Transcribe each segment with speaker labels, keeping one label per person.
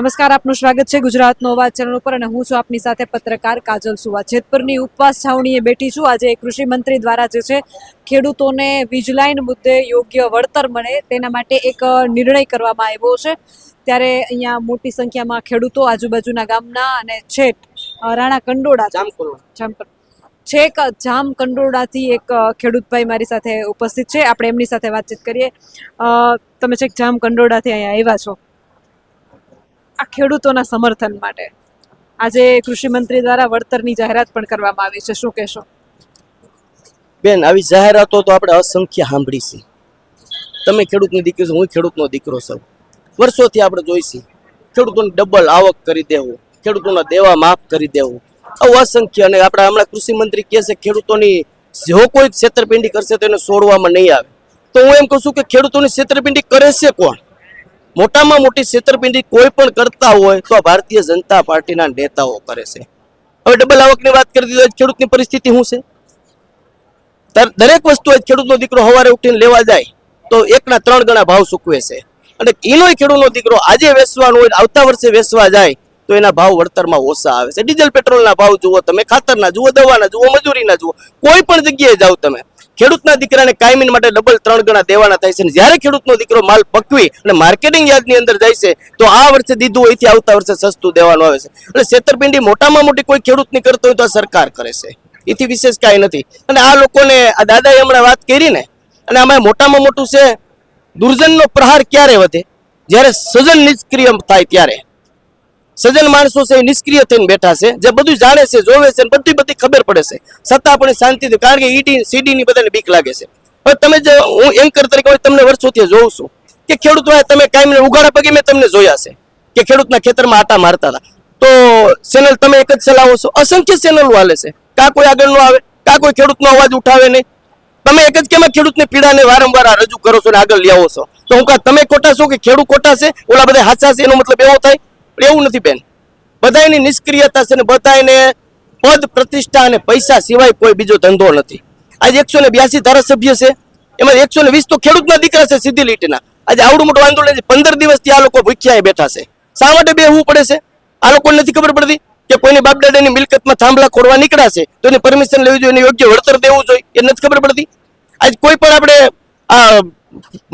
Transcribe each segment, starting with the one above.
Speaker 1: નમસ્કાર, આપનું સ્વાગત છે ગુજરાતનો અવાજ ચેનલ ઉપર અને હું છું આપની સાથે પત્રકાર કાજલ સુવા. જેતપુરની ઉપવાસ છાવણીએ બેઠી છું. આજે કૃષિ મંત્રી દ્વારા જે છે ખેડૂતોને વીજલાઈન મુદ્દે યોગ્ય વળતર મળે તેના માટે એક નિર્ણય કરવામાં આવ્યો છે. ત્યારે અહીંયા મોટી સંખ્યામાં ખેડૂતો આજુબાજુના ગામના અને છેક રાણા કંડોળા છેક જામ કંડોળાથી એક ખેડૂતભાઈ મારી સાથે ઉપસ્થિત છે. આપણે એમની સાથે વાતચીત કરીએ. તમે છેક જામ કંડોળાથી અહીંયા આવ્યા છો આ ખેડૂતોના સમર્થન માટે. આજે કૃષિ મંત્રી દ્વારા વળતરની જાહેરાત પણ કરવામાં આવી છે, શું કહેશો?
Speaker 2: બેન, આવી જાહેરાતો તો આપણે અસંખ્ય સાંભળી છે. તમે ખેડૂતની દીકરી છો, હું ખેડૂતનો દીકરો છું. વર્ષોથી આપણે જોઈશી ખેડૂતોની ડબલ આવક કરી દેવું, ખેડૂતોના દેવા માફ કરી દેવું, આવું અસંખ્ય. અને આપણે હમણાં કૃષિ મંત્રી કહે છે ખેડૂતોની જો કોઈ છેતરપિંડી કરશે તો એને છોડવામાં નહીં આવે. તો હું એમ કહું છું કે ખેડૂતોની છેતરપિંડી કરે છે કોણ? મોટામાં મોટી છેતરપિંડી કોઈ પણ કરતા હોય તો ભારતીય જનતા પાર્ટીના નેતાઓ કરે છે. હવે ડબલ આવકની વાત કરી દીધો, ખેડૂતની પરિસ્થિતિ શું છે? દરેક વસ્તુ ખેડૂતનો દીકરો સવારે ઉઠીને લેવા જાય તો 1ના 3 ગણા ભાવ ચૂકવે છે. અને એનોય ખેડૂતનો દીકરો આજે વેચવાનો હોય, આવતા વર્ષે વેચવા જાય તો એના ભાવ વળતરમાં ઓછા આવે છે. ડીઝલ પેટ્રોલના ભાવ જુઓ તમે, ખાતરના જુઓ, દવાના જુઓ, મજૂરીના જુઓ, કોઈ પણ જગ્યાએ જાઓ તમે, ખેડૂતના દીકરાને કાયમી માટે ડબલ 3 ગણા દેવાના થાય છે. જ્યારે ખેડૂતનો દીકરો માલ પકવી અને માર્કેટિંગ યાર્ડની અંદર જાય છે તો આ વર્ષે દીધું હોય આવતા વર્ષે સસ્તું દેવાનું આવે છે. એટલે છેતરપિંડી મોટામાં મોટી કોઈ ખેડૂતની કરતો હોય તો આ સરકાર કરે છે, એથી વિશેષ કાંઈ નથી. અને આ લોકોને આ દાદાએ હમણાં વાત કરી ને, અને આમાં મોટામાં મોટું છે દુર્જનનો પ્રહાર ક્યારે વધે? જ્યારે સજન નિષ્ક્રિય થાય ત્યારે. સજન માણસો છે નિષ્ક્રિય થઈને બેઠા છે, જે બધું જાણે છે, જોવે છે, બધી ખબર પડે છે, છતાં પણ શાંતિથી, કારણ કે ઈડી સીડીની બધાને બીક લાગે છે. હવે તમે જે હું એન્કર તરીકે તમને વર્ષોથી જોઉં છું કે ખેડૂતો તમે કાયમને ઉઘાડા પગે મેં તમને જોયા છે કે ખેડૂતના ખેતરમાં આટા મારતા હતા. તો ચેનલ તમે એક જ ચલાવો છો, અસંખ્ય ચેનલો હાલે છે, કાં કોઈ આગળ નો આવે, કાં કોઈ ખેડૂતનો અવાજ ઉઠાવે નહીં. તમે એક જ કેમાં ખેડૂતની પીડાને વારંવાર રજૂ કરો છો ને આગળ લાવો છો. તો હું કાં તમે ખોટા છો કે ખેડૂત ખોટા છે, ઓલા બધા સાચા છે, એનો મતલબ એવો થાય? એવું નથી બેન. બધાની નિષ્ક્રિયતા છે ને બધાને પદ પ્રતિષ્ઠા અને પૈસા સિવાય કોઈ બીજો ધંધો નથી. આજે 182 ધારાસભ્ય છે, એમાં 120 તો ખેડૂતના દીકરા છે સીધી લીટીના. આજે આવડું મોટું આંદોલન છે, 15 દિવસથી આ લોકો ભૂખ્યા બેઠા છે. શા માટે બેહવું પડે છે? આ લોકોને નથી ખબર પડતી કે કોઈની બાપદાદાની મિલકતમાં થાંભલા ખોડવા નીકળ્યા છે તો એની પરમિશન લેવી જોઈએ, એને યોગ્ય વળતર દેવું જોઈએ, એ નથી ખબર પડતી. આજ કોઈ પણ આપણે આ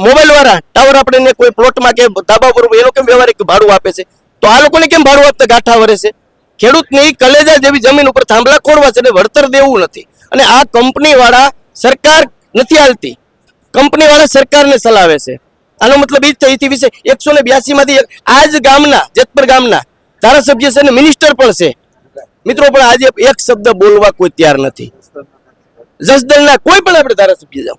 Speaker 2: મોબાઈલ વાળા ટાવર આપણે કોઈ પ્લોટમાં કે ધાબા પર એ લોકો વ્યવહારિક ભાડું આપે છે, તો આ લોકોને કેમ ભાડું આપતા ગાંઠા વરે છે? ખેડૂતની કલેજા જેવી જમીન ઉપર થાંભલા ખોડવા છે અને વળતર દેવું નથી. અને આ કંપની વાળા સરકાર નથી હાલતી, કંપની વાળા સરકારને ચલાવે છે. આનો મતલબ એ જ છે વિશે 182 માંથી આ જ ગામના, જેતપુર ગામના ધારાસભ્ય છે અને મિનિસ્ટર પણ છે મિત્રો, પણ આજે એક શબ્દ બોલવા કોઈ તૈયાર નથી. જસદણના કોઈ પણ આપણે ધારાસભ્ય જાઓ,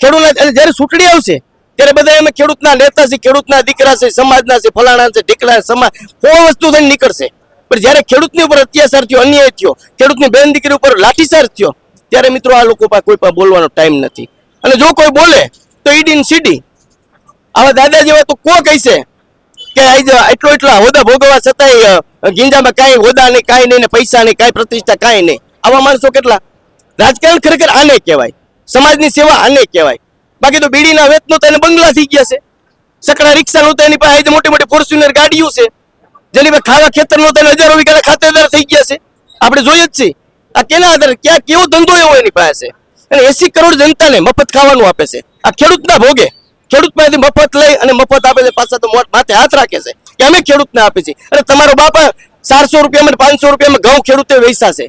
Speaker 2: ખેડૂતના જયારે ચૂંટણી આવશે ત્યારે બધા એમ ખેડૂતના નેતા છે, ખેડૂતના દીકરા છે, સમાજના છે, ફલાણા છે, ઢીકલા સમાજ, કોઈ વસ્તુ થઈને નીકળશે. પણ જયારે ખેડૂતની ઉપર અત્યાચાર થયો, અન્યાય થયો, ખેડૂતની બેન દીકરી ઉપર લાઠીચાર્જ થયો, ત્યારે મિત્રો આ લોકો પાસે કોઈ પણ બોલવાનો ટાઈમ નથી. અને જો કોઈ બોલે તો ઈડી ને સીડી. આવા દાદા જેવા તો કો કહેશે કે એટલા હોદા ભોગવવા છતાંય ગીંજામાં કાંઈ હોદા નહીં, કાંઈ નહીં, ને પૈસા નહીં, કાંઈ પ્રતિષ્ઠા કાંઈ નહીં. આવા માણસો કેટલા? રાજકારણ ખરેખર આને કહેવાય, સમાજની સેવા આને કહેવાય. બાકી તો બીડીના વેતનો તો એને બંગલા થઈ ગયા છે, સકડા રિક્ષા નો તો એની પાસે મોટી મોટી ફોર્ચ્યુનર ગાડીઓ છે, જેની પાસે ખાવા ખેતર નો તો હજારો વીઘાના ખાતેદાર થઈ ગયા છે. આપણે જોઈએ જ છીએ આ કેના આધારે, ક્યાં કેવો ધંધો એવો એની પાસે છે. અને 80 કરોડ જનતાને મફત ખાવાનું આપે છે. આ ખેડૂતના ભોગે, ખેડૂત પાસેથી મફત લઈ અને મફત આપે છે, પાછા તો માથે હાથ રાખે છે કે અમે ખેડૂતને આપીએ છીએ. અને તમારો બાપા 400 રૂપિયામાં 500 રૂપિયામાં ઘઉં ખેડૂતે વેચા છે.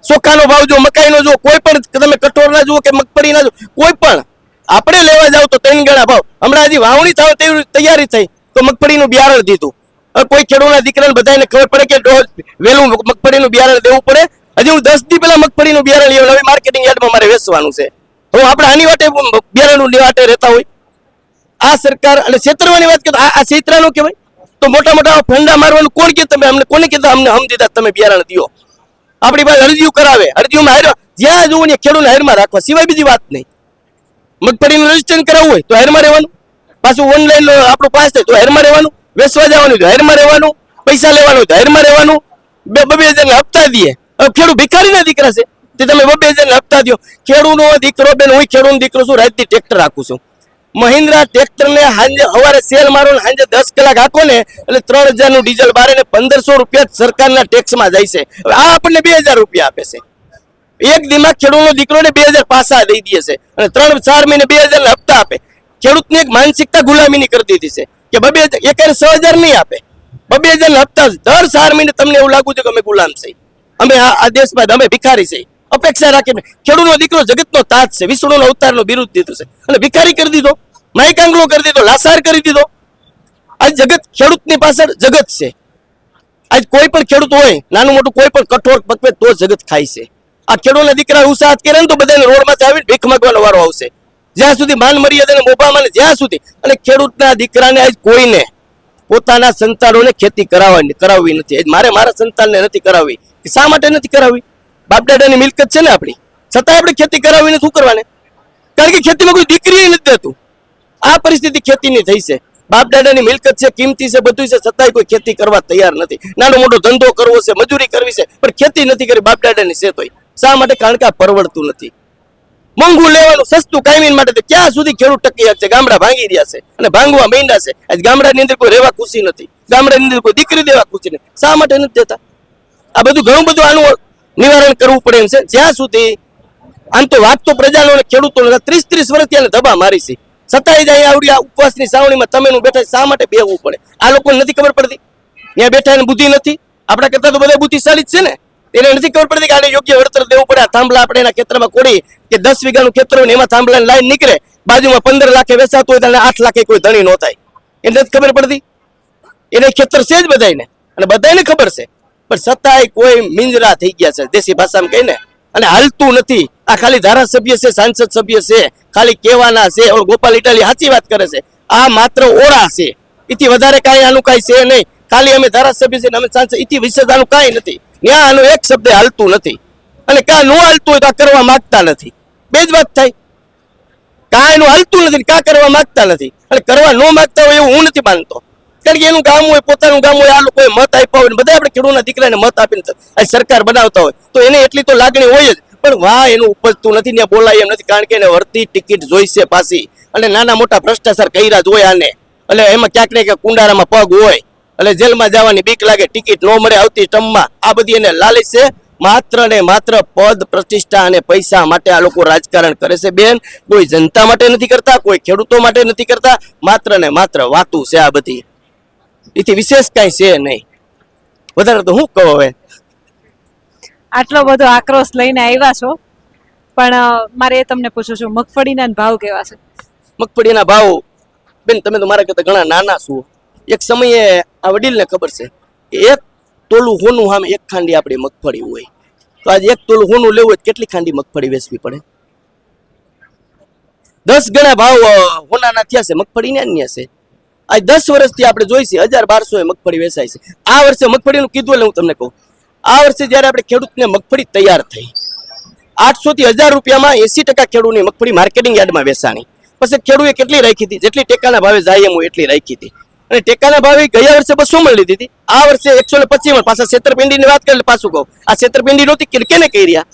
Speaker 2: ચોખાનો ભાવ જો, મકાઈનો જો, કોઈ પણ તમે કઠોળના જુઓ કે મગફળીના જુઓ, કોઈ પણ આપણે લેવા જાવ તો 3 ગણા ભાવ. હમણાં હજી વાવણી થવા તૈયારી થઈ તો મગફળીનું બિયારણ દીધું. હવે કોઈ ખેડૂતના દીકરાને બધાને ખબર પડે કે વહેલું મગફળીનું બિયારણ દેવું પડે. હજી હું 10 દી પહેલા મગફળીનું બિયારણ લેવું, નવી માર્કેટિંગ યાર્ડમાં મારે વેચવાનું છે. હવે આપણે આની વાટે બિયારણની વાટે રહેતા હોય. આ સરકાર અને છેતરવાની વાત કરતો આ છેતરાનો કહેવાય. તો મોટા મોટા ફંડા મારવાનું કોણ કે તમે અમને, કોને કીધા અમને હમ દીધા તમે બિયારણ દો? આપણી પાસે અરજીઓ કરાવે, અરજીઓમાં હાર જ્યાં જોવું ને ખેડૂતને હારમાં રાખવા સિવાય બીજી વાત નહીં. મગફળીનું રજીસ્ટ્રેશન કરાવવું હોય તો હારમાં રહેવાનું, પાછું ઓનલાઈન આપણું પાસ થાય તો હારમાં રહેવાનું, વેચવા જવાનું તો હારમાં રહેવાનું, પૈસા લેવાનું તો હારમાં રહેવાનું. 2,000 હપ્તા દઈએ. હવે ખેડૂત ભિખારીના દીકરા છે તે તમે 2,000 હપ્તા દો. ખેડૂતનો દીકરો બેન, હું ખેડૂતનો દીકરો છું, રાતથી ટ્રેક્ટર રાખું છું. મહિન્દ્રા ટ્રેક્ટર ને સાંજે સવારે સેલ મારો ને સાંજે 10 કલાક હાકો ને એટલે 3000 નું ડીઝલ બારે ને 1500 રૂપિયા સરકારના ટેક્સમાં જાય છે. હવે આ આપણને 2000 રૂપિયા આપે છે. એક દિમાગ ખેડૂતનો દીકરોને 2000 પાસા દઈ દે છે અને 3-4 મહિને 2000 ના હપ્તા આપે. ખેડૂતની એક માનસિકતા ગુલામીની કરી દીધી છે કે બબે એકારે 6000 નહીં આપે, 2000 ના હપ્તા દર 4 મહિને. તમને એવું લાગુ છે કે અમે ગુલામ છે, અમે આ દેશમાં અમે ભિખારી છે. અપેક્ષા રાખીને ખેડૂતનો દીકરો જગતનો તાજ છે, વિષ્ણુનો અવતારનો બિરુદ દીધું છે અને ભિખારી કરી દીધો, માયકાંગલો કરી દીધો, લાસાર કરી દીધો. આજ જગત ખેડૂતની પાછળ જગત છે. આજ કોઈ પણ ખેડૂત હોય નાનું મોટું કોઈ પણ કઠોળ પકવે તો જગત ખાય છે. આ ખેડૂતના દીકરા ઉત્સાહ કરે ને તો બધાને રોડમાંથી આવીને ભીખ માંગવાનો વારો આવશે. જ્યાં સુધી માન મર્યાદાને મોભામાં ને જ્યાં સુધી અને ખેડૂતના દીકરાને આજ કોઈને પોતાના સંતાનોને ખેતી કરાવવી નથી. આજ મારે મારા સંતાનને નથી કરાવવી. શા માટે નથી કરાવવી? બાપ દાદાની મિલકત છે ને આપણી, છતાં આપણે ખેતી કરાવીને શું કરવાને? કારણ કે ખેતીમાં કોઈ દીકરી નથી દેતું. આ પરિસ્થિતિ ખેતીની થઈ છે. બાપ દાદાની મિલકત છે, કિંમતી છે, બધું છે, છતાંય કોઈ ખેતી કરવા તૈયાર નથી. નાનો મોટો ધંધો કરવો છે, મજૂરી કરવી છે, પણ ખેતી નથી કરી. બાપ દાદાની છે તોય શા માટે? કારણ કે આ પરવડતું નથી. મોંઘું લેવાનું, સસ્તું કાયમી માટે ક્યાં સુધી ખેડૂત ટકી શકશે? ગામડા ભાંગી રહ્યા છે અને ભાંગવા માંડ્યા છે. આજ ગામડાની અંદર કોઈ રહેવા ખુશી નથી, ગામડાની અંદર કોઈ દીકરી દેવા ખુશી નથી. શા માટે નથી દેતા? આ બધું ઘણું બધું આનું નિવારણ કરવું પડે એમ છે. જ્યાં સુધી આમ તો વાત તો પ્રજાનો અને ખેડૂતો 30-30 વર્ષથી આને ધબા મારી છે, છતાંય જ અહીંયા આવડી આ ઉપવાસની સાવણીમાં તમે બેઠા શા માટે બેહવું પડે? આ લોકોને નથી ખબર પડતી? ત્યાં બેઠા એને બુદ્ધિ નથી? આપણા કરતા તો બધા બુદ્ધિશાળી જ છે ને. એને નથી ખબર પડતી કે આને યોગ્ય વળતર દેવું પડે. આ થાંભલા આપણે એના ખેતરમાં કોડી કે 10 વીઘાનું ખેતર હોય ને એમાં થાંભલાની લાઈન નીકળે, બાજુમાં 15 લાખે વેચાતું હોય તો 8 લાખે કોઈ ધણી ન થાય. એને નથી ખબર પડતી? એને ખેતર છે જ બધાને અને બધાને ખબર છે, પણ છતાંય કોઈ મિંજરા થઈ ગયા છે દેશી ભાષામાં કહીને, અને હાલતું નથી. આ ખાલી ધારાસભ્ય છે, સાંસદ સભ્ય છે, ખાલી કહેવાના છે. ગોપાલ ઇટાલી સાચી વાત કરે છે, આ માત્ર ઓળા છે. એથી વધારે કાંઈ આનું કાંઈ છે નહીં. ખાલી અમે ધારાસભ્ય છે, અમે સાંસદ, એથી વિશેષ આનું કાંઈ નથી. ત્યાં આનું એક શબ્દ હાલતું નથી અને કાં નો હાલતું હોય તો આ કરવા માંગતા નથી. બે જ વાત થાય. કાં એનું હાલતું નથી, કાં કરવા માંગતા નથી. અને કરવા ન માંગતા હોય એવું હું નથી માનતો. કારણ કે એનું ગામ હોય, પોતાનું ગામ હોય, આ લોકોએ મત આપ્યા હોય, બધા આપણે ખેડૂતના દીકરાને મત આપીને આ સરકાર બનાવતા હોય તો એને એટલી તો લાગણી હોય જ. પણ વાહ એનું ઉપજતું નથી, ત્યાં બોલાય એમ નથી. કારણ કે એને વળતી ટિકિટ જોઈશે પાછી, અને નાના મોટા ભ્રષ્ટાચાર કર્યા જ હોય આને. એટલે એમાં ક્યાંક ને ક્યાંક કુંડારામાં પગ હોય, એટલે જેલમાં જવાની બીક લાગે, ટિકિટ ન મળે આવતી ટર્મમાં. આ બધી એને લાલચ છે. માત્ર ને માત્ર પદ, પ્રતિષ્ઠા અને પૈસા માટે આ લોકો રાજકારણ કરે છે બેન. કોઈ જનતા માટે નથી કરતા, કોઈ ખેડૂતો માટે નથી કરતા. માત્ર ને માત્ર વાતું છે આ બધી. એથી વિશેષ કઈ છે નહીં. વધારે તો હું કહું હવે.
Speaker 1: આટલો બધો આક્રોશ લઈને આવ્યા છો, પણ મારે એ તમને પૂછું છું, મગફળીના ભાવ કેવા છે?
Speaker 2: મગફળીના ભાવ બેન, તમે તો મારા કરતા ઘણા નાના છો. એક સમયે આ વડીલને ખબર છે કે 1 તોલું હોનું સામે 1 ખાંડી આપણી મગફળી હોય. તો આજે 1 તોલું હોનું લેવું હોય કેટલી ખાંડી મગફળી વેચવી પડે? 10 ગણા ભાવ હોનાના થયા છે. મગફળીને અન્ય છે. આજ 10 વર્ષથી આપણે જોઈશે 1200 મગફળી વેચાય છે. આ વર્ષે મગફળીનું કીધું એટલે હું તમને કહું, આ વર્ષે જયારે આપણે ખેડૂતને મગફળી તૈયાર થઈ 800 થી 1000 રૂપિયામાં 80% ખેડૂતની મગફળી માર્કેટિંગ યાર્ડમાં વેચાણી. પછી ખેડૂતે કેટલી રાખી હતી? જેટલી ટેકાના ભાવે જાય એમ એટલી રાખી હતી. અને ટેકાના ભાવે ગયા વર્ષે 200 માં લીધી હતી, આ વર્ષે 125 માં. પાછા છેતરપિંડીની વાત કરે પાછું કહું, આ છેતરપિંડી નહોતી કેને કહી રહ્યા?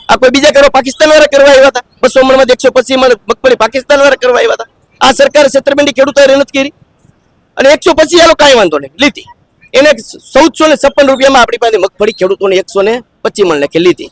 Speaker 2: આ કોઈ બીજા કરવા પાકિસ્તાન વાળા કરવા આવ્યા હતા? 200 માં 125 માં મગફળી પાકિસ્તાન વાળા કરવા આવ્યા હતા. આ સરકારે છેતરપિંડી ખેડૂતો નથી કરી અને 125 આલો કાંઈ વાંધો નહીં લીધી. એને 1456 રૂપિયામાં આપણી પાસે મગફળી ખેડૂતોને 125 મણ લેખે લીધી.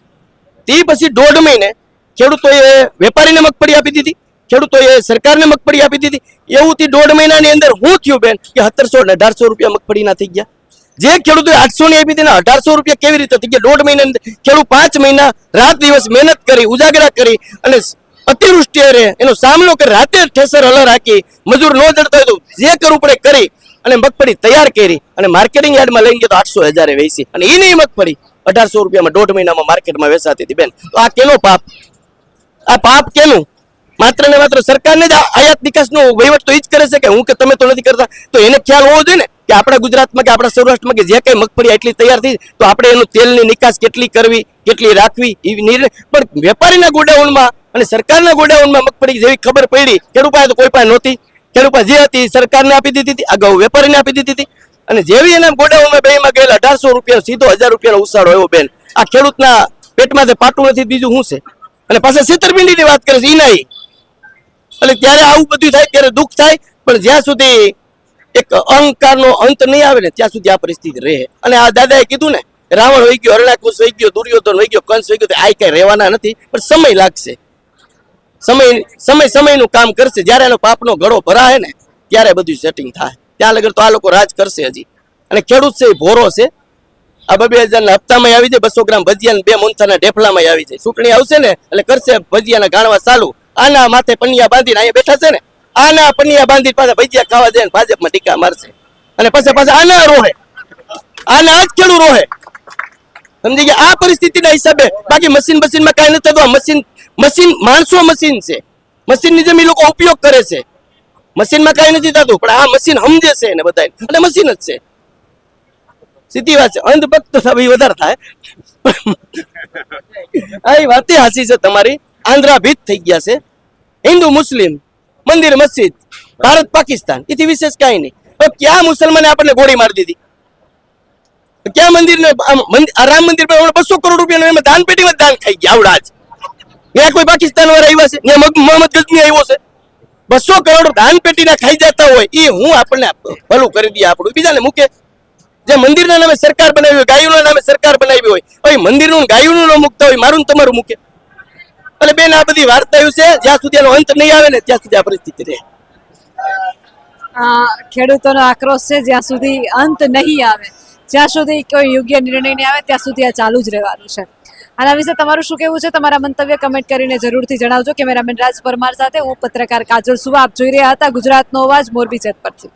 Speaker 2: તે પછી 1.5 મહિને ખેડૂતોએ વેપારીને મગફળી આપી દીધી, ખેડૂતોએ સરકારને મગફળી આપી દીધી. એવું થી 1.5 મહિનાની અંદર શું થયું બેન કે 1700 અને 1800 રૂપિયા મગફળીના થઈ ગયા. જે ખેડૂતોએ 800 ની આપી હતી 1800 રૂપિયા કેવી રીતે થઈ ગયા? 1.5 મહિના ખેડૂત 5 મહિના રાત દિવસ મહેનત કરી, ઉજાગરા કરી અને અતિવૃષ્ટિ એનો સામનો કરી, રાતે ઠેસર હલર હાકી, મજૂર ન જડતા હોય તો જે કરવું પડે કરી અને મગફળી તૈયાર કરી અને માર્કેટિંગ યાર્ડમાં લઈને ગયા તો 800 1000 વેચી. અને એ નહીં મગફળી 1800 રૂપિયામાં 1.5 મહિનામાં માર્કેટમાં વેચાતી હતી બેન. તો આ કેનો પાપ? આ પાપ કેનું? માત્ર ને માત્ર સરકારને જ આયાત નિકાસનો વહીવટ તો એ જ કરે છે કે હું કે તમે તો નથી કરતા. તો એને ખ્યાલ હોવો જોઈએ ને કે આપણા ગુજરાતમાં કે આપણા સૌરાષ્ટ્રમાં કે જે કઈ મગફળી એટલી તૈયાર થઈ તો આપણે એનું તેલની નિકાસ કેટલી કરવી, કેટલી રાખવી એ નિર્ણય. પણ વેપારીના ગોડાઉનમાં અને સરકારના ગોડાઉનમાં મગફળી જેવી ખબર પડી ખેડૂત પાસે તો કોઈ પાસે નહોતી. ખેડૂત પાસે જે હતી સરકારને આપી દીધી હતી, અગાઉ વેપારીને આપી દીધી હતી. અને જેવી એના ગોડાઉનમાં બેમાં ગયેલા 1800 રૂપિયા સીધો 1000 રૂપિયાનો ઉછાળો આવ્યો બેન. આ ખેડૂતના પેટમાં પાટું નથી બીજું શું છે? અને પાછા છેતરપિંડીની વાત કરે છે. ઈ નહીં એટલે ત્યારે આવું બધું થાય ત્યારે દુઃખ થાય, પણ જ્યાં સુધી એક અહંકારનો અંત નહીં આવે ને ત્યાં સુધી આ પરિસ્થિતિ રહે. અને આ દાદાએ કીધું ને, રાવણ વહી ગયો, હરણાકુશ વહી ગયો, દુર્યોધન વહી ગયો, કંસ વહી ગયો, આ કઈ રહેવાના નથી, પણ સમય લાગશે. સમયનું કામ કરશે. જ્યારે એનો પાપનો ઘડો ભરાય ને ત્યારે બધું સેટિંગ થાય. ત્યાં લગર તો આ લોકો રાજ કરશે હજી. અને ખેડૂત છે એ ભોરો છે. આ 2,000 હપ્તામાં આવી જાય, 200 ગ્રામ ભજીયા 2 મૂંગફાના ઢેફલામાં આવી જાય. ચૂંટણી આવશે ને એટલે કરશે ભજીયાના ગાણવા ચાલુ. આના માથે પનિયા બાંધીને અહીંયા બેઠા છે ને, આના પનિયા બાંધી પાછા ભજીયા ખાવા જાય ને ભાજપમાં ટીકા મારશે. અને પછી પાછા આના રોહે, આના આ જ ખેડૂત રોહે. સમજી ગયા? આ પરિસ્થિતિના હિસાબે. બાકી મશીનમાં કાંઈ નથી થતું. મશીન માણસો મશીન છે. મશીનની જેમ લોકો ઉપયોગ કરે છે. મશીનમાં કાંઈ નથી થતું, પણ આ મશીન સમજે છે ને બધા, અને મશીન જ છે. સીધી વાત છે. અંધભક્ત ભાઈ વધારે થાય. આ વાત હાસી છે તમારી. આંધ્રા ભીત થઈ ગયા છે. હિન્દુ મુસ્લિમ, મંદિર મસ્જિદ, ભારત પાકિસ્તાન, એથી વિશેષ કાંઈ નહીં. હવે ક્યાં મુસલમાને આપણને ગોળી મારી દીધી? ક્યાં મંદિરને રામ મંદિર પર 200 કરોડ રૂપિયા એમાં દાન પેટીમાં દાન ખાઈ ગયા આવડા જ. ત્યાં કોઈ પાકિસ્તાન વાળા આવ્યા છે? ત્યાં મોહમ્મદ ગઝની આવ્યો છે? 200 કરોડ દાન પેટીના ખાઈ જતા હોય એ હું આપણને ભલું કરી દઈએ આપણું બીજાને મૂકે. જે મંદિરના નામે સરકાર બનાવી હોય, ગાયોના નામે સરકાર બનાવી હોય, હવે મંદિરનું ગાયોનું ન મૂકતા હોય, મારું તમારું મૂકે. એટલે બેન આ બધી વાર્તાઓ છે. જ્યાં સુધી એનો અંત નહીં આવે ને ત્યાં સુધી આ પરિસ્થિતિ રહે.
Speaker 1: ખેડૂતોનો આક્રોશ છે, જ્યાં સુધી અંત નહીં આવે, જ્યાં સુધી કોઈ યોગ્ય નિર્ણય નહીં આવે ત્યાં સુધી આ ચાલુ જ રહેવાનું છે. આના વિશે તમારું શું કહેવું છે? તમારા મંતવ્ય કમેન્ટ કરીને જરૂરથી જણાવજો. કેમેરામેન રાજ પરમાર સાથે હું પત્રકાર કાજલ સુવા. આપ જોઈ રહ્યા હતા ગુજરાતનો અવાજ, મોરબી જેતપુરથી.